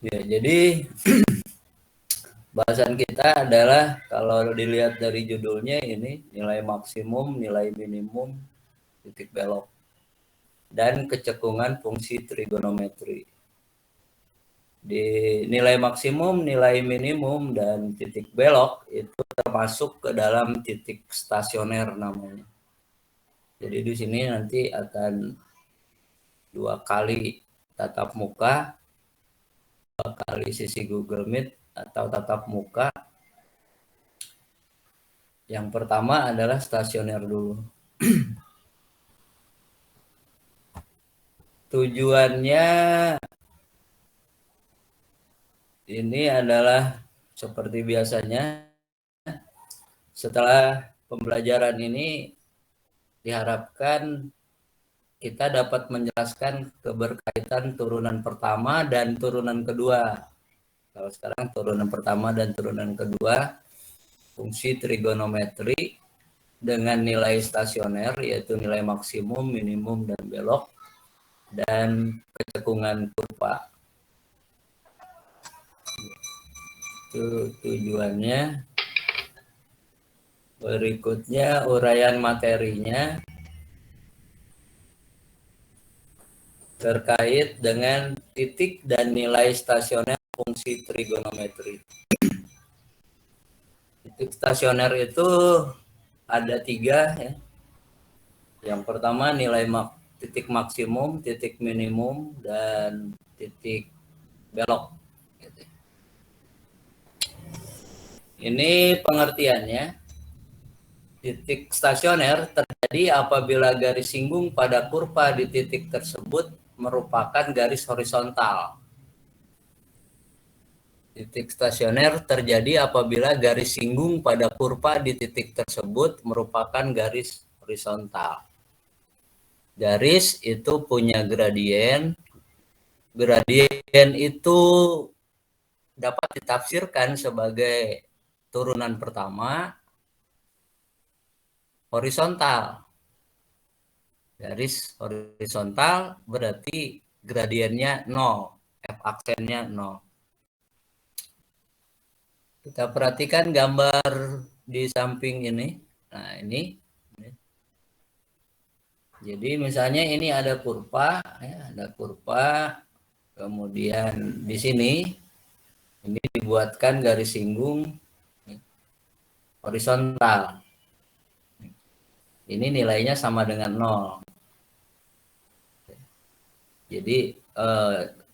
Ya, jadi bahasan kita adalah kalau dilihat dari judulnya ini nilai maksimum, nilai minimum, titik belok, dan kecekungan fungsi trigonometri. Di nilai maksimum, nilai minimum, dan titik belok itu termasuk ke dalam titik stasioner namanya. Jadi di sini nanti akan 2 kali tatap muka, 2 kali sesi Google Meet atau tatap muka. Yang pertama adalah stasioner dulu. Tujuannya ini adalah seperti biasanya, setelah pembelajaran ini diharapkan kita dapat menjelaskan keberkaitan turunan pertama dan turunan kedua. Kalau sekarang turunan pertama dan turunan kedua fungsi trigonometri dengan nilai stasioner, yaitu nilai maksimum, minimum, dan belok, dan kecekungan kurva. Itu tujuannya. Berikutnya uraian materinya terkait dengan titik dan nilai stasioner fungsi trigonometri. Titik stasioner itu ada 3 ya. Yang pertama nilai titik maksimum, titik minimum, dan titik belok. Ini pengertiannya. Titik stasioner terjadi apabila garis singgung pada kurva di titik tersebut merupakan garis horizontal. Titik stasioner terjadi apabila garis singgung pada kurva di titik tersebut merupakan garis horizontal. Garis itu punya gradien. Gradien itu dapat ditafsirkan sebagai turunan pertama horizontal. Garis horizontal berarti gradiennya 0, F aksennya 0. Kita perhatikan gambar di samping ini. Nah, ini. Jadi misalnya ini ada kurva, ya, ada kurva. Kemudian di sini ini dibuatkan garis singgung horizontal. Ini nilainya sama dengan 0. Jadi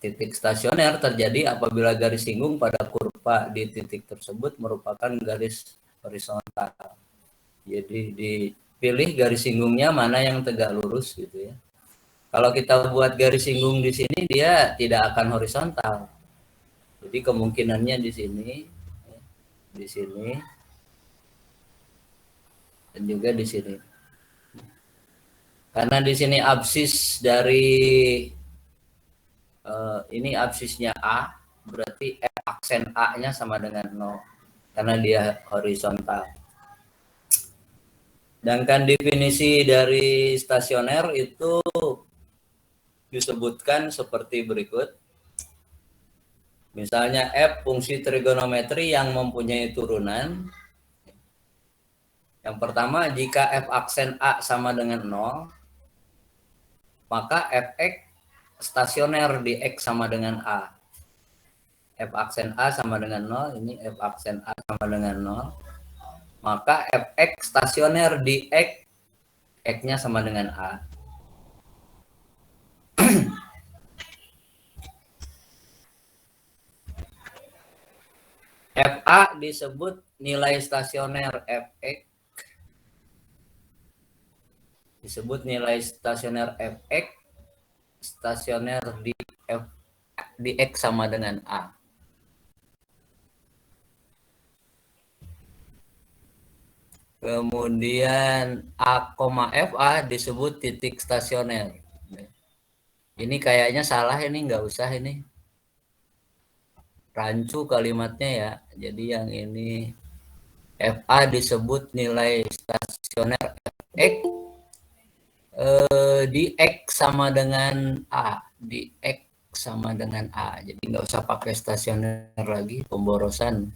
titik stasioner terjadi apabila garis singgung pada kurva di titik tersebut merupakan garis horizontal. Jadi dipilih garis singgungnya mana yang tegak lurus gitu ya. Kalau kita buat garis singgung di sini dia tidak akan horizontal. Jadi kemungkinannya di sini, dan juga di sini. Karena di sini absis dari ini absisnya A, berarti F aksen A-nya sama dengan 0 karena dia horizontal. Sedangkan definisi dari stasioner itu disebutkan seperti berikut. Misalnya F fungsi trigonometri yang mempunyai turunan. Yang pertama, jika F aksen A sama dengan 0, maka Fx stasioner di X sama dengan A. F aksen A sama dengan 0, ini F aksen A sama dengan 0. Maka Fx stasioner di X, X-nya sama dengan A. Fa disebut nilai stasioner Fx, disebut nilai stasioner Fx, stasioner di X sama dengan A. Kemudian A, FA disebut titik stasioner. Ini kayaknya salah, ini nggak usah ini. Rancu kalimatnya ya. Jadi yang ini FA disebut nilai stasioner Fx di X sama dengan A. Di X sama dengan A. Jadi nggak usah pakai stasioner lagi, pemborosan.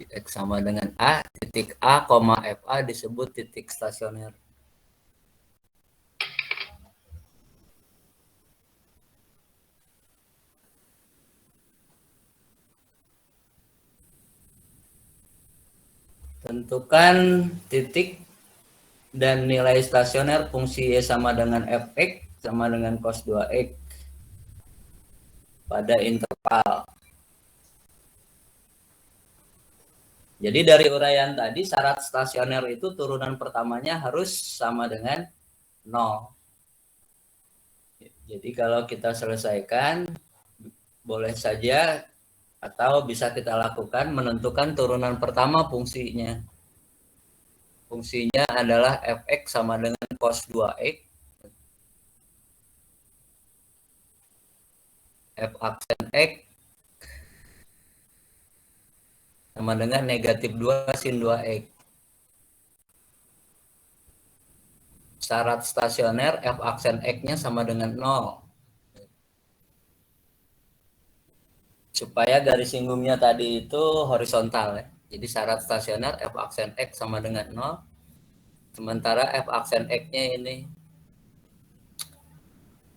X sama dengan A, titik A, FA disebut titik stasioner. Tentukan titik dan nilai stasioner fungsi Y sama dengan Fx sama dengan cos 2x pada interval. Jadi dari uraian tadi syarat stasioner itu turunan pertamanya harus sama dengan 0. Jadi kalau kita selesaikan, boleh saja atau bisa kita lakukan menentukan turunan pertama fungsinya. Fungsinya adalah Fx sama dengan cos 2x. F aksen X sama dengan negatif 2 sin 2x. Syarat stasioner F aksen X-nya sama dengan 0. Supaya garis singgungnya tadi itu horizontal ya. Jadi syarat stasioner F aksen X sama dengan 0. Sementara F aksen X-nya ini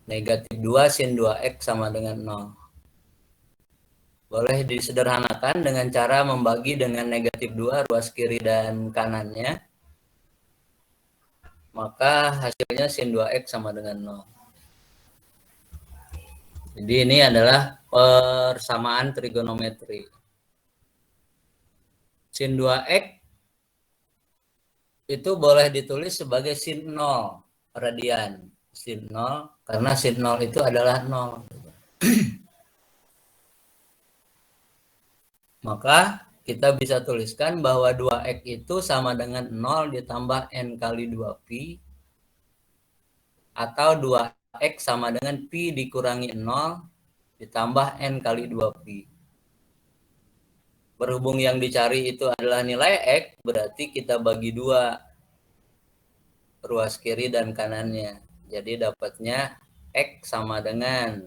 negatif 2 sin 2x sama dengan 0. Boleh disederhanakan dengan cara membagi dengan negatif 2 ruas kiri dan kanannya. Maka hasilnya sin 2x sama dengan 0. Jadi ini adalah persamaan trigonometri. Sin 2x itu boleh ditulis sebagai sin 0 radian. Sin 0 karena sin 0 itu adalah 0. Maka kita bisa tuliskan bahwa 2x itu sama dengan 0 ditambah n kali 2pi atau 2x sama dengan pi dikurangi 0 ditambah n kali 2pi. Berhubung yang dicari itu adalah nilai x, berarti kita bagi 2 ruas kiri dan kanannya. Jadi dapatnya x sama dengan,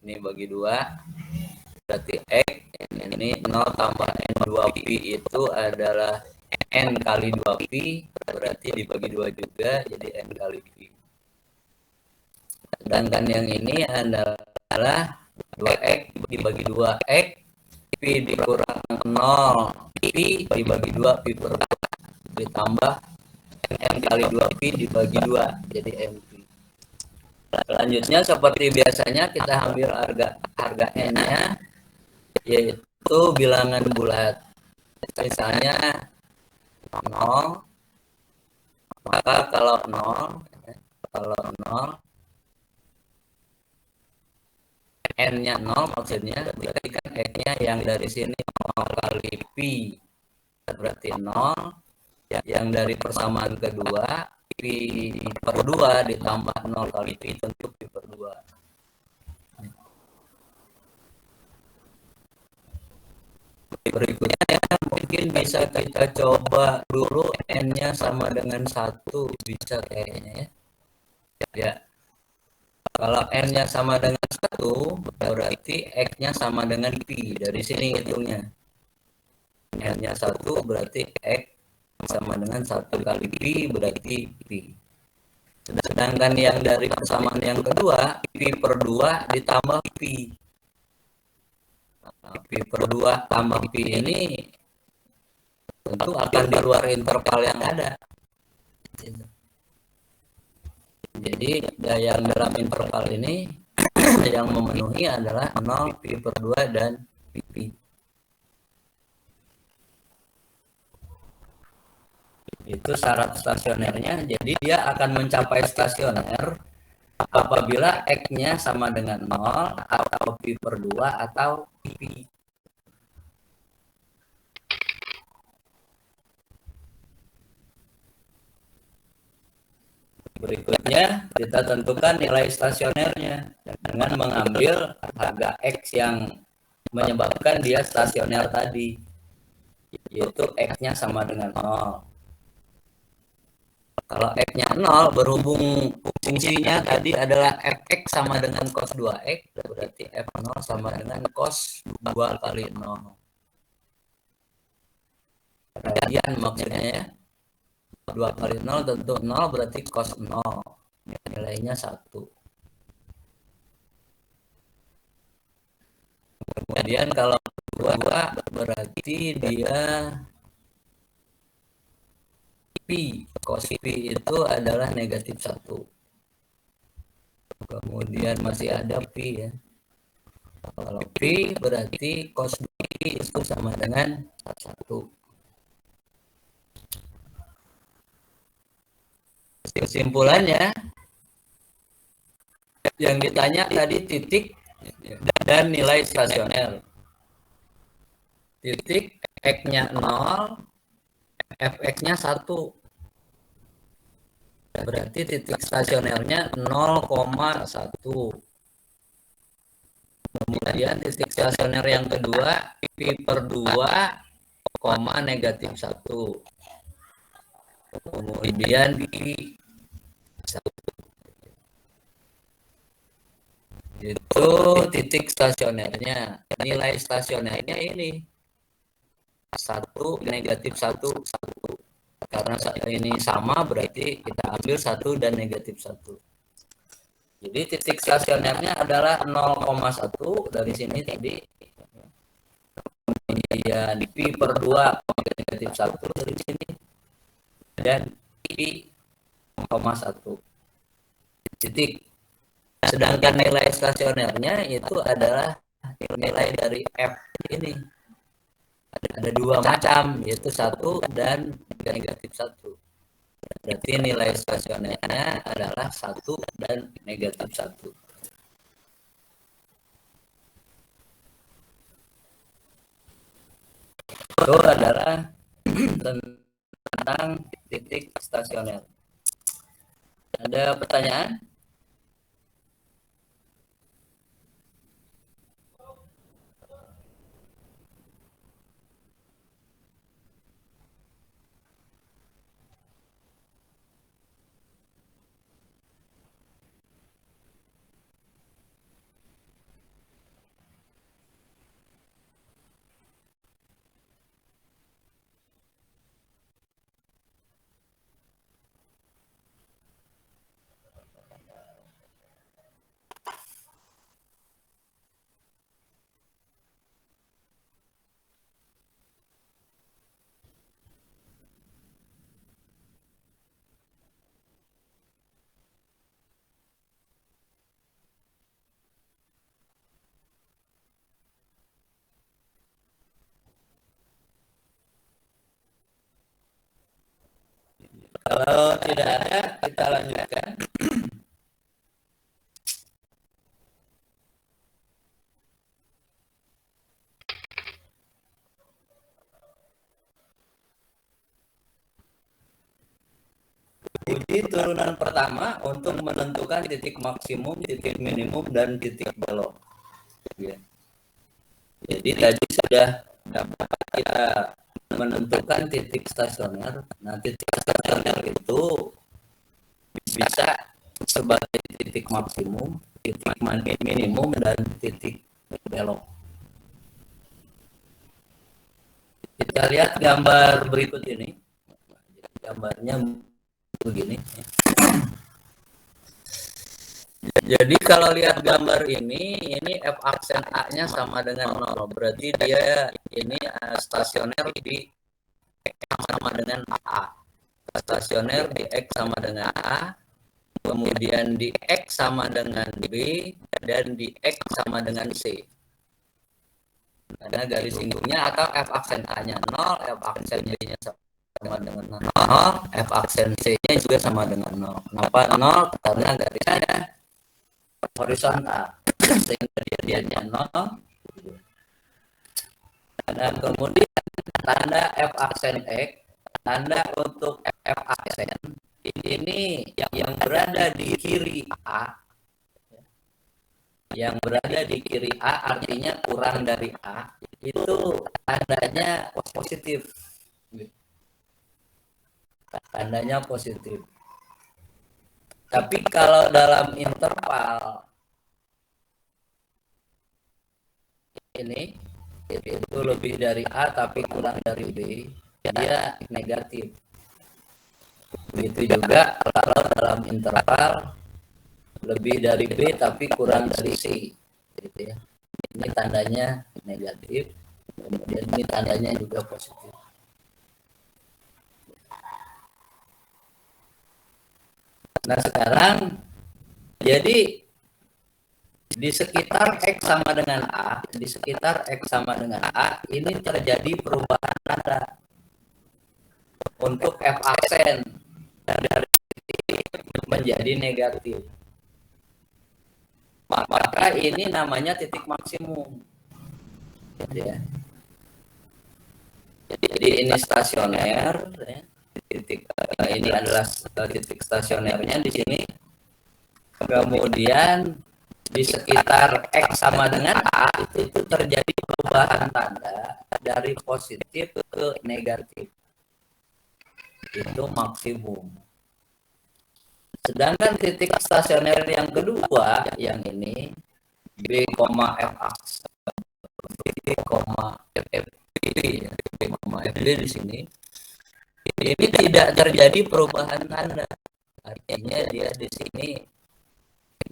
ini bagi 2, berarti x, ini 0 tambah n 2pi itu adalah n kali 2pi, berarti dibagi 2 juga, jadi n kali pi. Sedangkan yang ini adalah 2x dibagi 2x, pi dikurang 0, pi dibagi 2, pi per 2, ditambah n kali 2pi dibagi 2, jadi mpi. Selanjutnya seperti biasanya kita ambil harga n-nya, yaitu bilangan bulat. Misalnya 0, maka kalau 0, n-nya 0 maksudnya, berarti kan x-nya yang dari sini 0 kali pi, berarti 0. Yang dari persamaan kedua, pi per 2 ditambah 0 kali pi, tentu pi per 2. Berikutnya mungkin bisa kita coba dulu n-nya sama dengan 1, bisa kayaknya ya. Ya. Kalau n-nya sama dengan 1, berarti x-nya sama dengan pi. Dari sini hitungnya. N-nya 1 berarti x sama dengan 1 kali pi, berarti pi. Sedangkan yang dari persamaan yang kedua, pi per 2 ditambah pi. Nah, pi per 2 tambah pi ini tentu akan di luar interval yang ada. Jadi yang dalam interval ini yang memenuhi adalah 0, pi per 2, dan pi. Itu syarat stasionernya. Jadi dia akan mencapai stasioner apabila x-nya sama dengan 0 atau pi per 2 atau pi. Berikutnya kita tentukan nilai stasionernya dengan mengambil harga x yang menyebabkan dia stasioner tadi, yaitu x-nya sama dengan 0. Kalau X-nya 0, berhubung fungsinya tadi adalah Fx sama dengan cos 2x, berarti F0 sama dengan cos 2 kali 0. Radian maksudnya ya. 2 kali 0 tentu 0, berarti cos 0. Nilainya 1. Kemudian kalau 2 berarti dia pi. Cos pi itu adalah negatif 1. Kemudian masih ada pi ya. Kalau pi berarti cos pi itu sama dengan 1. Kesimpulannya, yang ditanya tadi titik dan nilai stasioner. Titik X-nya 0, Fx-nya 1. Berarti titik stasionernya 0,1. Kemudian titik stasioner yang kedua pi per 2, negatif 1. Kemudian pi 1. Itu titik stasionernya. Nilai stasionernya ini 1, negatif 1, 1. Karena ini sama berarti kita ambil 1 dan negatif 1. Jadi titik stasionernya adalah 0,1 dari sini tadi. Kemudian pi per 2, negatif 1 dari sini. Dan pi 0,1 titik. Sedangkan nilai stasionernya itu adalah nilai dari F ini. Ada 2 macam, yaitu 1 dan negatif 1. Berarti nilai stasionernya adalah 1 dan negatif 1. Itu adalah tentang titik stasioner. Ada pertanyaan? Kalau tidak ada, kita lanjutkan. Uji turunan pertama untuk menentukan titik maksimum, titik minimum, dan titik belok. Ya. Jadi tadi sudah dapat kita menentukan titik stasioner. Nah, titik stasioner itu bisa sebagai titik maksimum, titik minimum, dan titik belok. Kita lihat gambar berikut ini. Gambarnya begini. Jadi kalau lihat gambar ini F aksen A-nya sama dengan 0. Berarti dia ini stasioner di X sama dengan A. Stasioner di X sama dengan A. Kemudian di X sama dengan B. Dan di X sama dengan C. Ada garis singgungnya atau F aksen A-nya 0, F aksen B-nya sama dengan 0, F aksen C-nya juga sama dengan 0. Kenapa 0? Karena garisnya horizontal sehingga dia 0. Dan kemudian tanda F aksen X, tanda untuk F aksen ini yang berada di kiri A, yang berada di kiri A artinya kurang dari A, itu tandanya positif. tandanya positif. Tapi kalau dalam interval ini itu lebih dari A tapi kurang dari B, dia negatif. Begitu juga kalau dalam interval lebih dari B tapi kurang dari C, gitu ya. Ini tandanya negatif, kemudian ini tandanya juga positif. Nah sekarang, jadi di sekitar X sama dengan A, ini terjadi perubahan tanda untuk F aksen dari menjadi negatif. Maka ini namanya titik maksimum. Ya. Jadi ini stasioner, ya. Ini adalah titik stasionernya di sini. Kemudian di sekitar X sama dengan A itu terjadi perubahan tanda dari positif ke negatif. Itu maksimum. Sedangkan titik stasioner yang kedua, yang ini B, F aksen, B, FD di sini, ini tidak terjadi perubahan tanda. Artinya dia di sini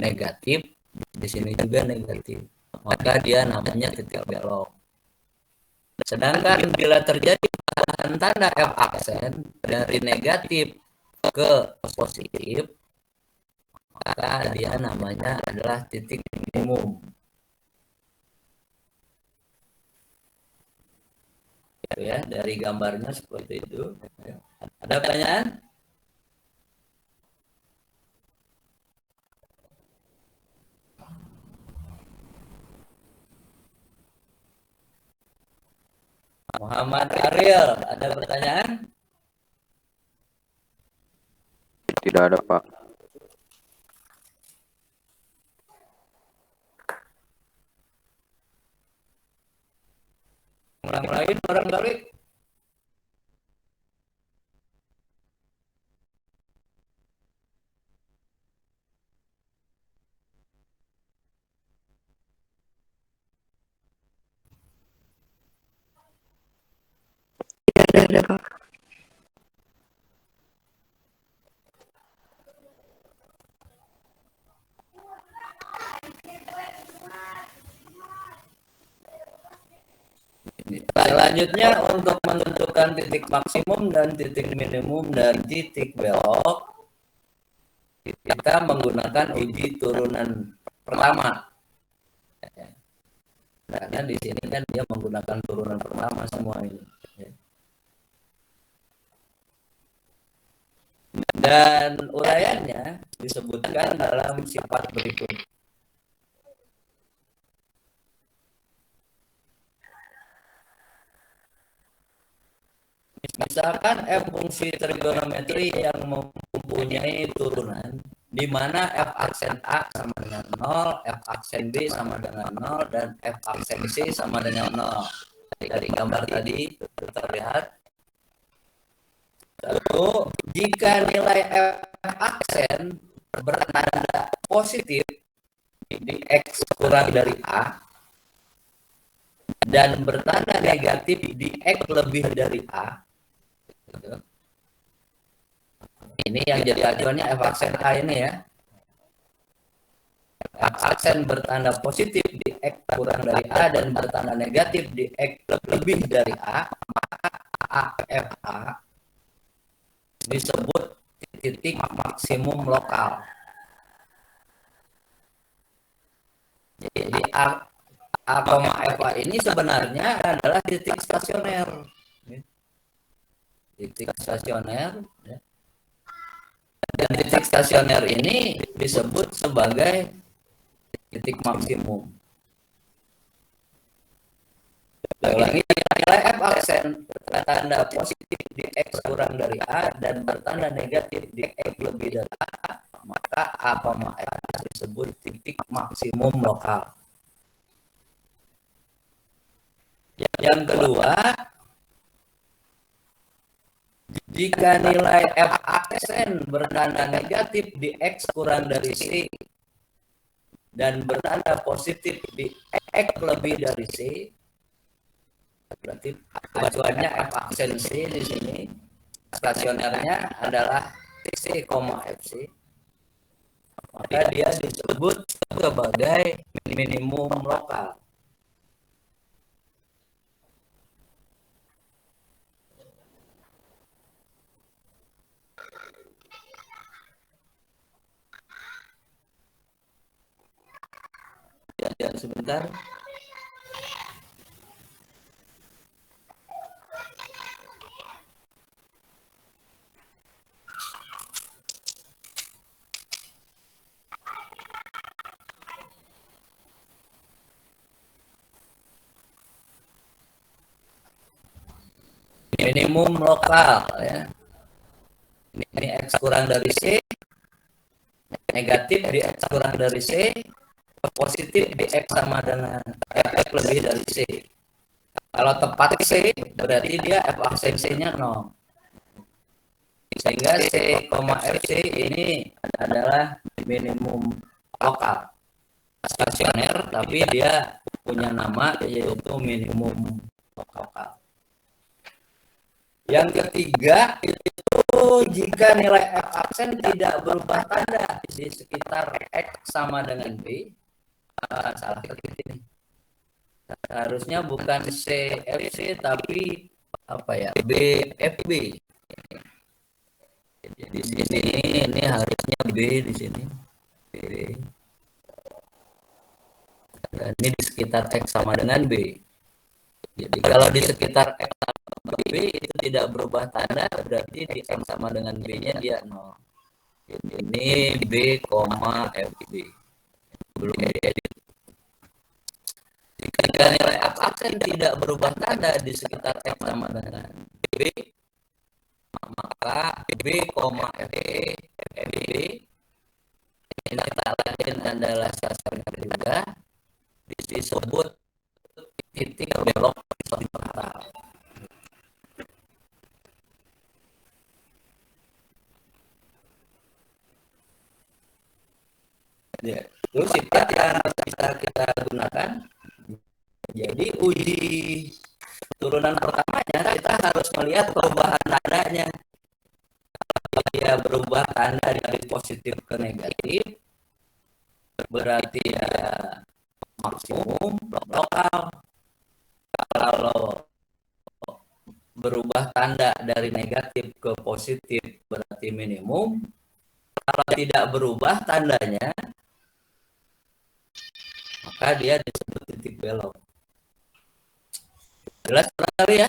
negatif, di sini juga negatif. Maka dia namanya titik belok. Sedangkan bila terjadi perubahan tanda F aksen dari negatif ke positif, maka dia namanya adalah titik minimum. Ya, dari gambarnya seperti itu. Ada pertanyaan? Muhammad Ariel, ada pertanyaan? Tidak ada, Pak. Orang lain barangkali? Tidak ada, Pak. Selanjutnya untuk menentukan titik maksimum dan titik minimum dan titik belok, kita menggunakan uji turunan pertama. Karena di sini kan dia menggunakan turunan pertama semua ini. Dan uraiannya disebutkan dalam sifat berikut. Misalkan F fungsi trigonometri yang mempunyai turunan di mana F aksen A sama dengan 0, F aksen B sama dengan 0, dan F aksen C sama dengan 0. Dari gambar tadi terlihat. Lalu jika nilai F aksen bertanda positif di X kurang dari A dan bertanda negatif di X lebih dari A, ini yang jadi acuannya F aksen A ini ya. F aksen bertanda positif di X kurang dari A dan bertanda negatif di X lebih dari A, maka AFA disebut titik maksimum lokal. Jadi A, FA ini sebenarnya adalah titik stasioner. Titik stasioner. Dan titik stasioner ini disebut sebagai titik maksimum. Ulangi, nilai F aksen bertanda positif di X kurang dari A dan bertanda negatif di X lebih dari A, maka A, F disebut titik maksimum lokal. Yang kedua, Jika nilai f aksen bertanda negatif di X kurang dari C dan bertanda positif di X lebih dari C, berarti acuannya f aksen C di sini, stasionernya adalah C, FC, maka dia disebut sebagai minimum lokal. Ya, sebentar. Minimum lokal ya. Ini X kurang dari C, negatif di X kurang dari C, positif di X sama dengan X lebih dari C. Kalau tepat C, berarti dia F aksen C-nya 0. Sehingga C, FC ini adalah minimum lokal. Stasioner, tapi dia punya nama yaitu minimum lokal. Yang ketiga itu jika nilai F aksen tidak berubah tanda di sekitar X sama dengan B, salah ketik ini. Harusnya bukan CFC tapi apa ya, BFB. Di sini ini harusnya B di sini. B. Dan ini di sekitar X sama dengan B. Jadi kalau di sekitar X sama B itu tidak berubah tanda, berarti di X sama dengan B-nya dia 0. Ini B, FB. Belum diedit. Jika nilai F aksen tidak berubah tanda di sekitar X sama dengan B, maka B, FB ini tak lain adalah stasioner juga, disebut titik belok horizontal. Ya, itu sifat yang bisa kita gunakan. Jadi uji turunan pertamanya kita harus melihat perubahan tandanya. Dia berubah tanda dari positif ke negatif, berarti ya maksimum lokal. Kalau berubah tanda dari negatif ke positif berarti minimum. Kalau tidak berubah tandanya, maka dia disebut titik belok. Jelas sekali ya?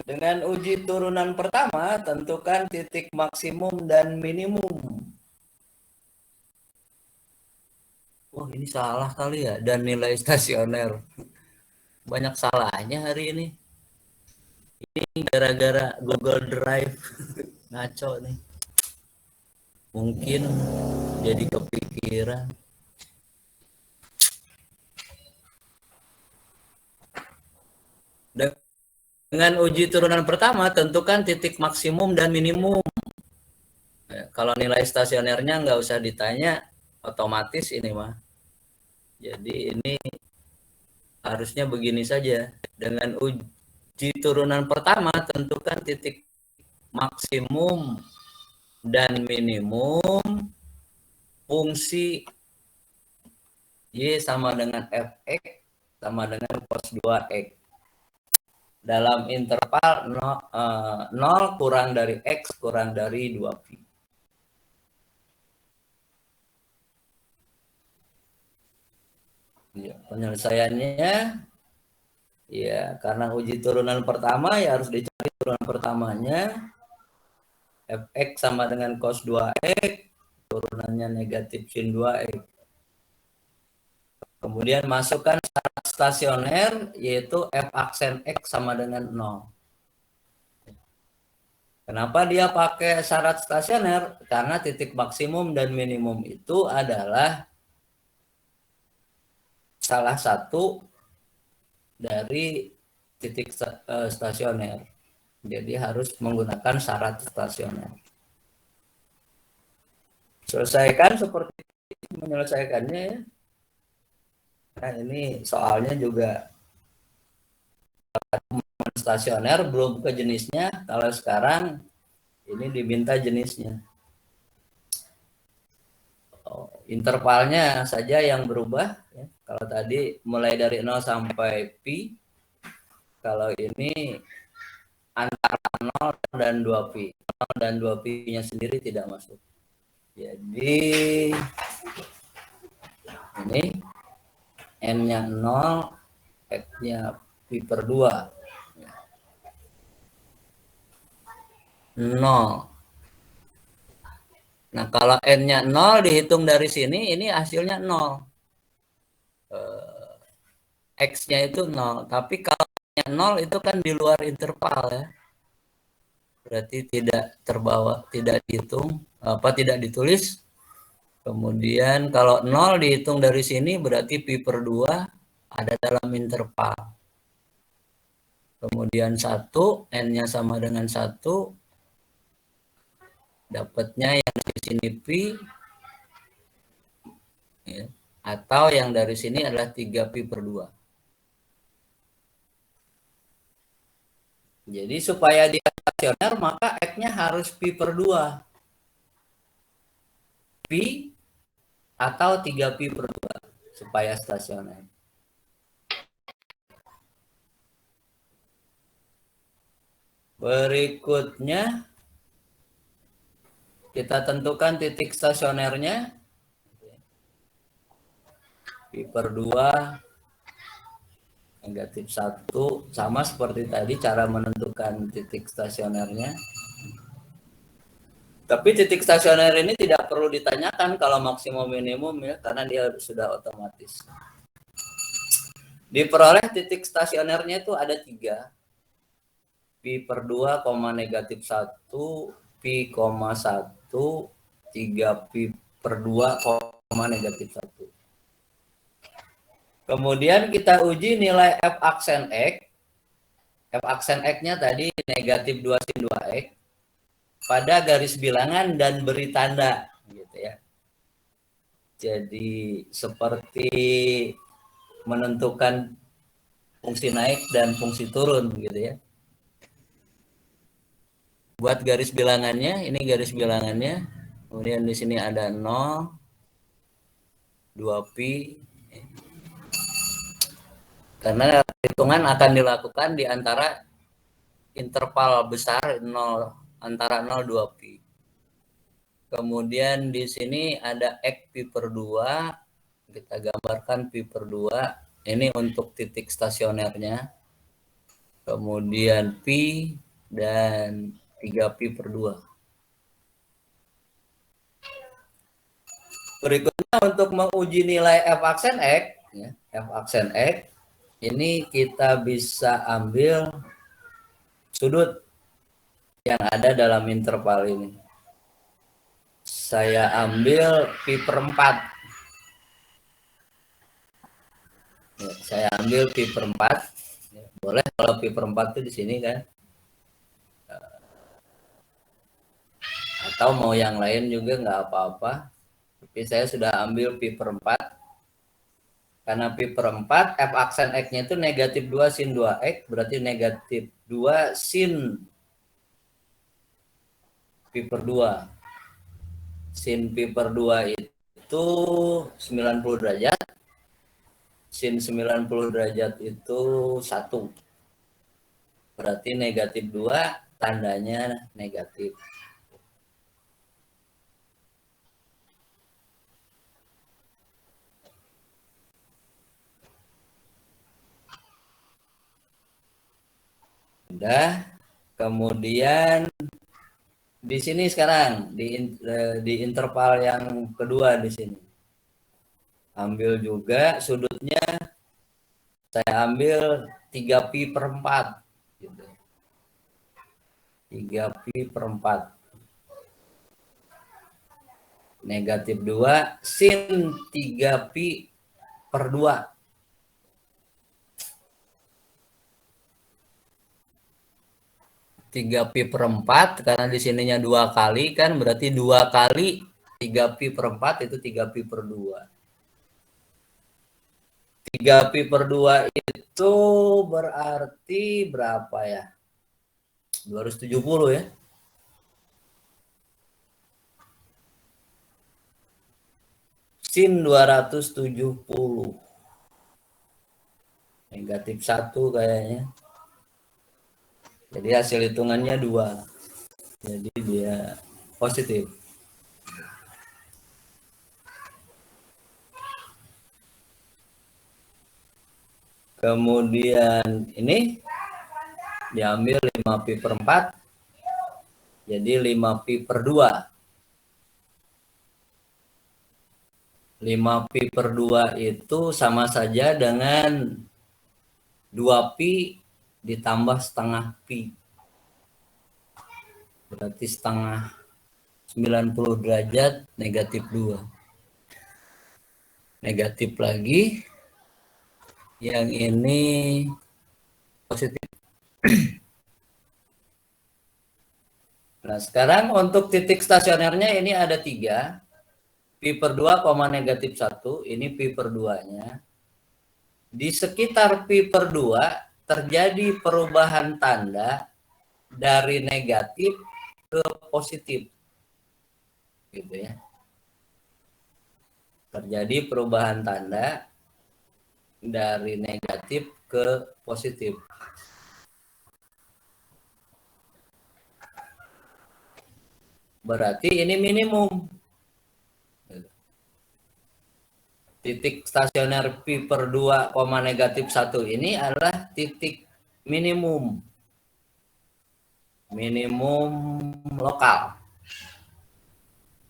Dengan uji turunan pertama, tentukan titik maksimum dan minimum. Wah, ini salah kali ya, dan nilai stasioner. Banyak salahnya hari ini. Ini gara-gara Google Drive. Ngaco nih. Mungkin jadi kepikiran. Dengan uji turunan pertama, tentukan titik maksimum dan minimum. Kalau nilai stasionernya nggak usah ditanya, otomatis ini mah. Jadi ini harusnya begini saja. Dengan uji turunan pertama, tentukan titik maksimum dan minimum fungsi Y sama dengan Fx sama dengan cos 2x. Dalam interval 0 kurang dari X kurang dari 2pi. Ya, penyelesaiannya ya karena uji turunan pertama ya harus dicari turunan pertamanya. Fx sama dengan cos 2x, turunannya negatif sin 2x. Kemudian masukkan syarat stasioner, yaitu F aksen X sama dengan 0. Kenapa dia pakai syarat stasioner? Karena titik maksimum dan minimum itu adalah salah satu dari titik stasioner. Jadi harus menggunakan syarat stasioner. Selesaikan seperti menyelesaikannya ya. Nah, ini soalnya juga stasioner belum ke jenisnya. Kalau sekarang ini diminta jenisnya. Intervalnya saja yang berubah ya. Kalau tadi mulai dari 0 sampai pi, kalau ini antara 0 dan 2 pi. 0 dan 2 pi-nya sendiri tidak masuk. Jadi ini n-nya 0, x-nya pi per 2. 0. Nah, kalau n-nya 0 dihitung dari sini, ini hasilnya 0. X-nya itu 0. Tapi kalau n-nya 0 itu kan di luar interval ya. Berarti tidak terbawa, tidak dihitung, tidak ditulis. Kemudian kalau 0 dihitung dari sini berarti pi per 2 ada dalam interval. Kemudian 1, n-nya sama dengan 1. Dapatnya yang di sini pi. Ya, atau yang dari sini adalah 3 pi per 2. Jadi supaya dia stasioner maka X-nya harus pi per 2. Pi atau 3 pi per 2 supaya stasioner. Berikutnya kita tentukan titik stasionernya. Pi per 2 negatif 1, sama seperti tadi cara menentukan titik stasionernya. Tapi titik stasioner ini tidak perlu ditanyakan kalau maksimum minimum ya, karena dia sudah otomatis. Diperoleh titik stasionernya itu ada 3. Pi per 2, negatif 1, pi, 1, 3 pi per 2, negatif 1. Kemudian kita uji nilai F aksen X. F aksen X-nya tadi negatif 2 sin 2X pada garis bilangan dan beri tanda gitu ya. Jadi seperti menentukan fungsi naik dan fungsi turun gitu ya. Buat garis bilangannya, ini garis bilangannya. Kemudian di sini ada 0, 2 pi. Karena hitungan akan dilakukan di antara interval besar 0, antara 0 2 pi. Kemudian di sini ada X pi per 2. Kita gambarkan pi per 2. Ini untuk titik stasionernya. Kemudian pi dan 3 pi per 2. Berikutnya untuk menguji nilai F aksen X, ya, F aksen X, ini kita bisa ambil sudut yang ada dalam interval ini. Saya ambil pi per 4. Ya, saya ambil pi per 4. Ya, boleh kalau pi per 4 itu di sini kan. Atau mau yang lain juga nggak apa-apa. Tapi saya sudah ambil pi per 4. Karena pi per 4, F aksen X-nya itu negatif 2 sin 2X, berarti negatif 2 sin pi per 2. Sin pi per 2 itu 90 derajat. Sin 90 derajat itu 1. Berarti negatif 2, tandanya negatif. Udah. Kemudian di sini sekarang di interval yang kedua di sini. Ambil juga sudutnya, saya ambil 3pi/4 gitu. 3pi/4 negatif 2 sin 3pi/2. 3pi/4 karena di sininya 2 kali kan, berarti 2 kali 3pi/4 itu 3pi/2. 3pi/2 itu berarti berapa ya? 270 ya. Sin 270. Negatif 1 kayaknya. Jadi hasil hitungannya 2. Jadi dia positif. Kemudian ini diambil 5pi/4. Jadi 5pi/2. 5pi/2 itu sama saja dengan 2pi ditambah setengah pi. Berarti setengah 90 derajat negatif 2. Negatif lagi. Yang ini positif. Nah, sekarang untuk titik stasionernya ini ada 3. Pi/2, negatif 1. Ini pi/2-nya. Di sekitar pi/2 terjadi perubahan tanda dari negatif ke positif. Gitu ya. Terjadi perubahan tanda dari negatif ke positif. Berarti ini minimum. Titik stasioner pi/2, negatif 1 ini adalah titik minimum. Minimum lokal.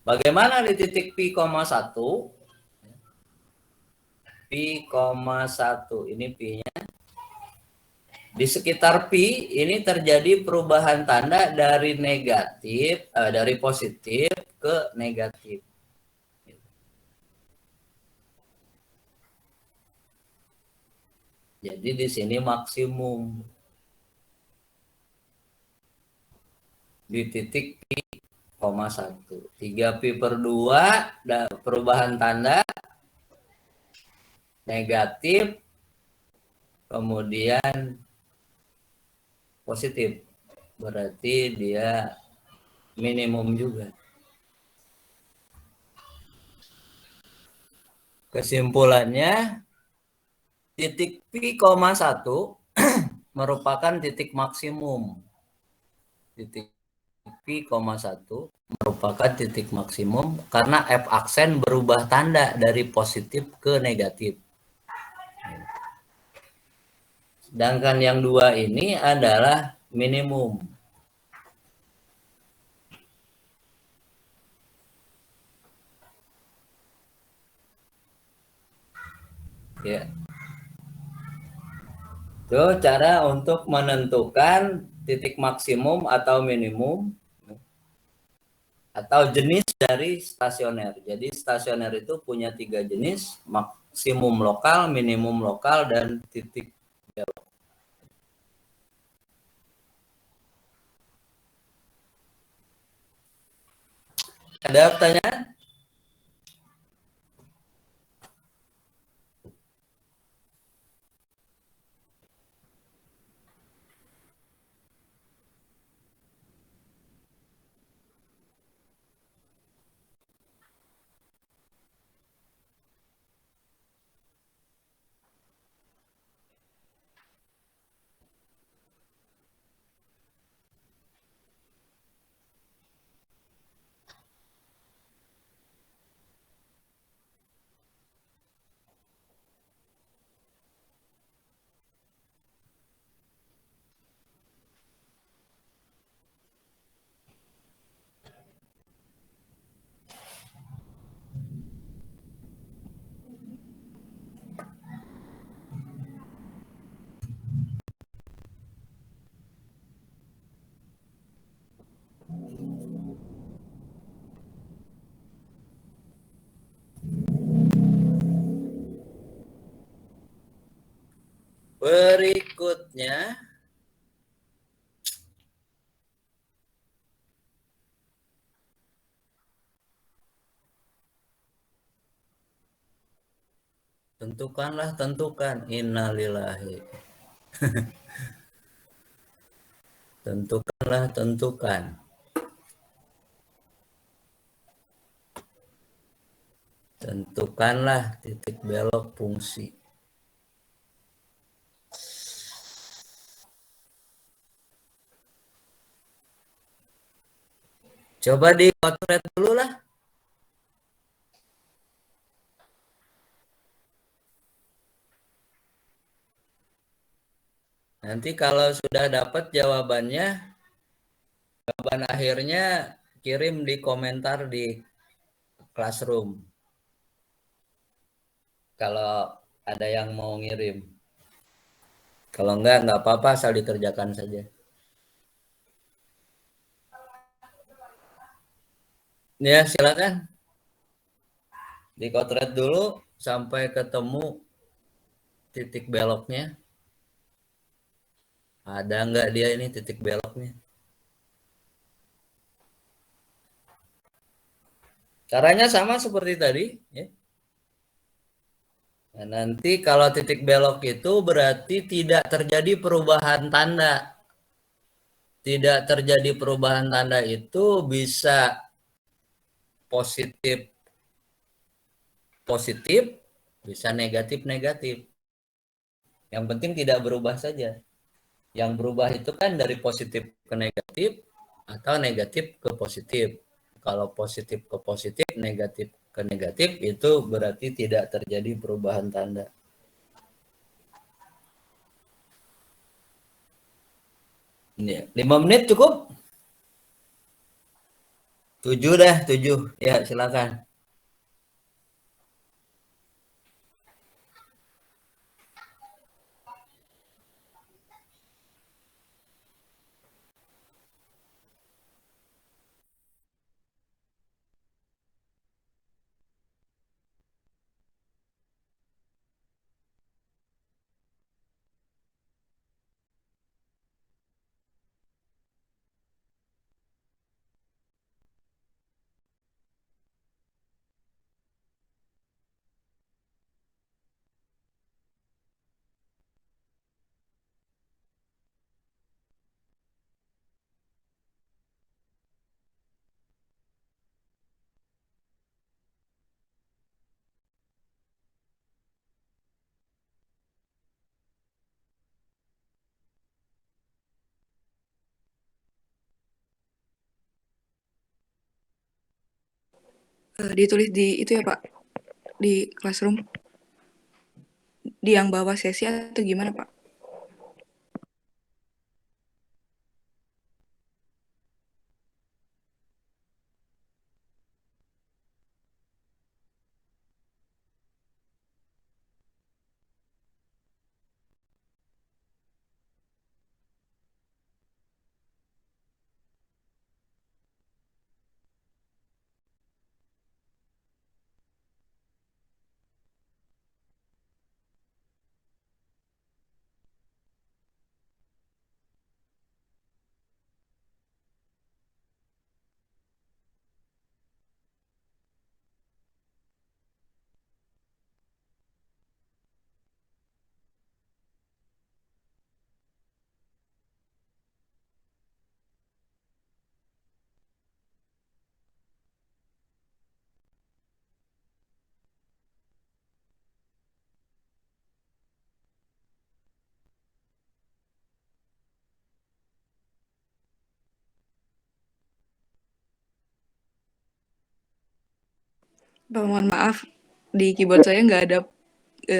Bagaimana di titik pi,1? Pi,1 ini pi-nya. Di sekitar pi ini terjadi perubahan tanda dari negatif, dari positif ke negatif. Jadi di sini maksimum di titik pi,1. 3pi/2 perubahan tanda negatif kemudian positif. Berarti dia minimum juga. Kesimpulannya, titik pi,1 merupakan titik maksimum. Titik pi,1 merupakan titik maksimum karena F aksen berubah tanda dari positif ke negatif. Sedangkan yang 2 ini adalah minimum. Ya. Itu cara untuk menentukan titik maksimum atau minimum atau jenis dari stasioner. Jadi stasioner itu punya 3 jenis, maksimum lokal, minimum lokal, dan titik belok. Ada pertanyaan? berikutnya tentukan innalillahi. tentukan. Tentukanlah titik belok fungsi. Coba dipotret dulu lah. Nanti kalau sudah dapat jawaban akhirnya kirim di komentar di Classroom. Kalau ada yang mau ngirim. Kalau enggak apa-apa, asal dikerjakan saja. Ya, silakan. Dikotret dulu sampai ketemu titik beloknya. Ada enggak dia ini titik beloknya? Caranya sama seperti tadi. Ya. Nah, nanti kalau titik belok itu berarti tidak terjadi perubahan tanda. Tidak terjadi perubahan tanda itu bisa positif, bisa negatif. Yang penting tidak berubah saja. Yang berubah itu kan dari positif ke negatif atau negatif ke positif. Kalau positif ke positif, negatif ke negatif, itu berarti tidak terjadi perubahan tanda. Ini 5 menit cukup? 7 dah, 7. Ya, silakan. Ditulis di itu ya Pak, di Classroom, di yang bawah sesi atau gimana Pak? Pak, mohon maaf, di keyboard saya nggak ada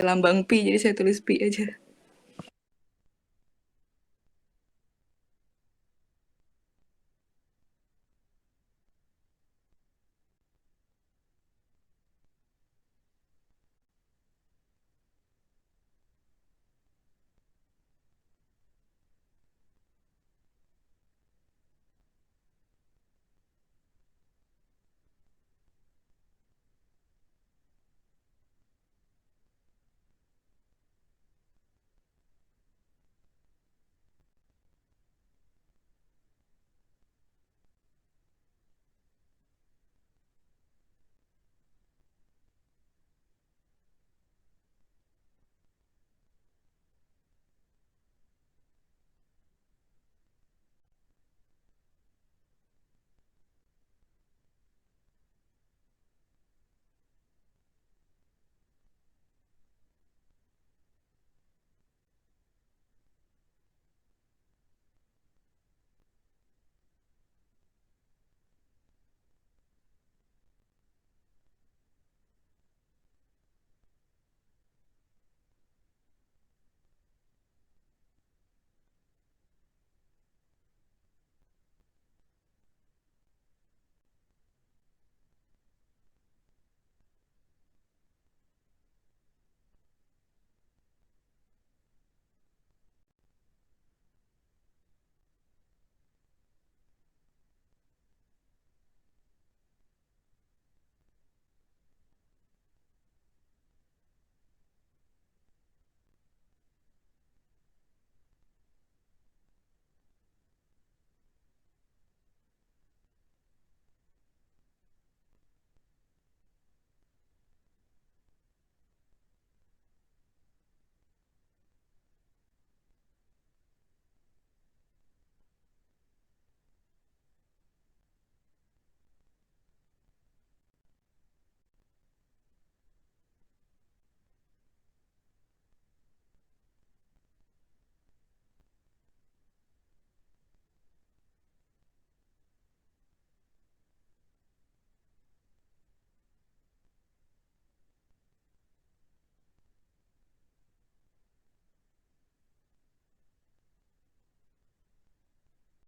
lambang pi, jadi saya tulis pi aja.